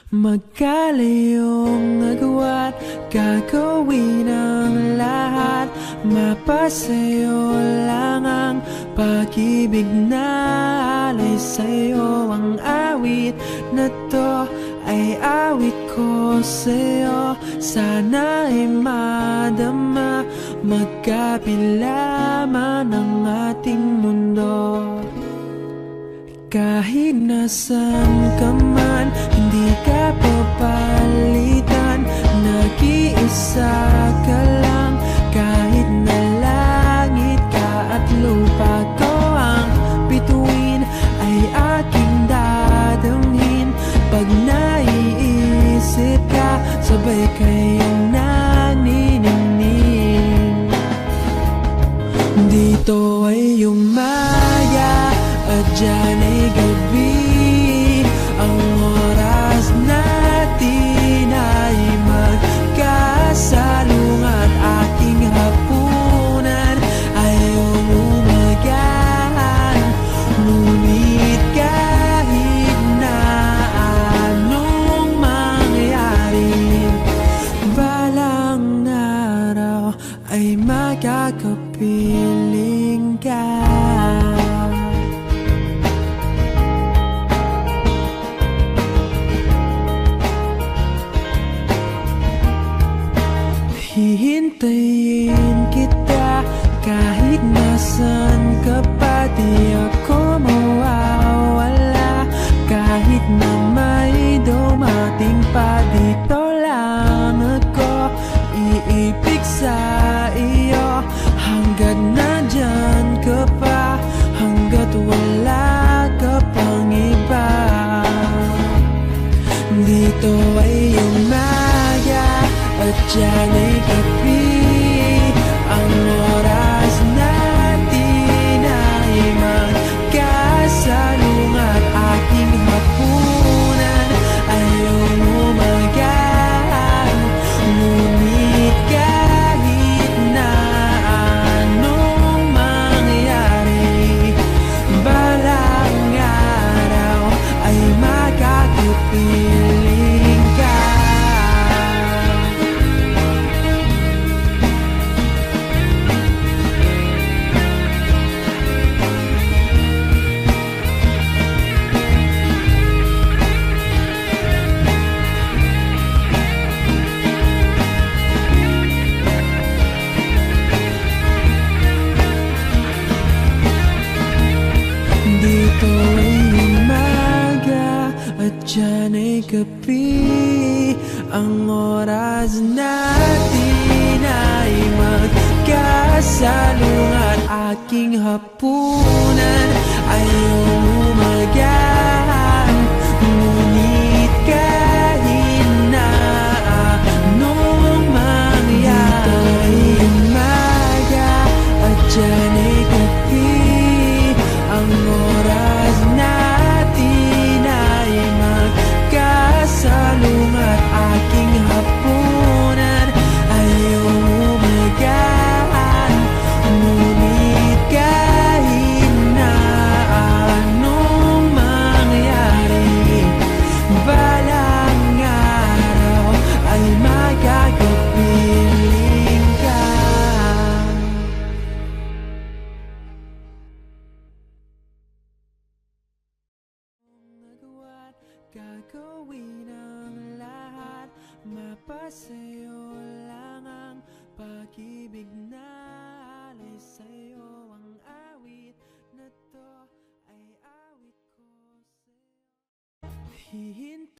Magkalayong agwat, gagawin ang lahat. Mapasayo lang ang pag-ibig na alay sa'yo. Ang awit na to ay awit ko sa'yo. Sana ay madama, magkapila man ang ating mundo. Kahit nasan ka man, hindi ka papalitan. Nag-iisa ka lang, kahit na langit ka at lupa ko ang bituin, ay aking dadamhin. Pag naiisip ka, sabay kayong naniningning. Dito ay umaya at dyan ay gabi. Ang oras natin ay magkasalungat. Aking hapunan ay umagahan. Ngunit kahit na anong mangyari, balang araw ay magkakapiling ka. Hihintayin kita kahit nasan ka pa. Di ako mawawala kahit na may dumating pa. Dito lang ako iibig sa iyo hanggat nandyan ka pa, hanggat wala ka pang iba. Dito ay umaga at dyan ay gabi. Ang oras natin ay magkasalungat. Aking hapunan ay umagahan. Ngunit kahit na anong mangyari, balang araw ay magkakapiling ka. Dito ay umaga at dyan ay gabi. Ang oras natin ay magkasalungat. Aking hapunan ay umagahan. Ngunit kahit na anong mangyari, dito ay umaga at dyan ay gabi. Ang oras natin ay magkasalungat. Aking hapunan ay umagahan. Ngunit kahit na anong mangyari, balang araw ay magkakapiling ka. Gagawin ang lahat, mapasaya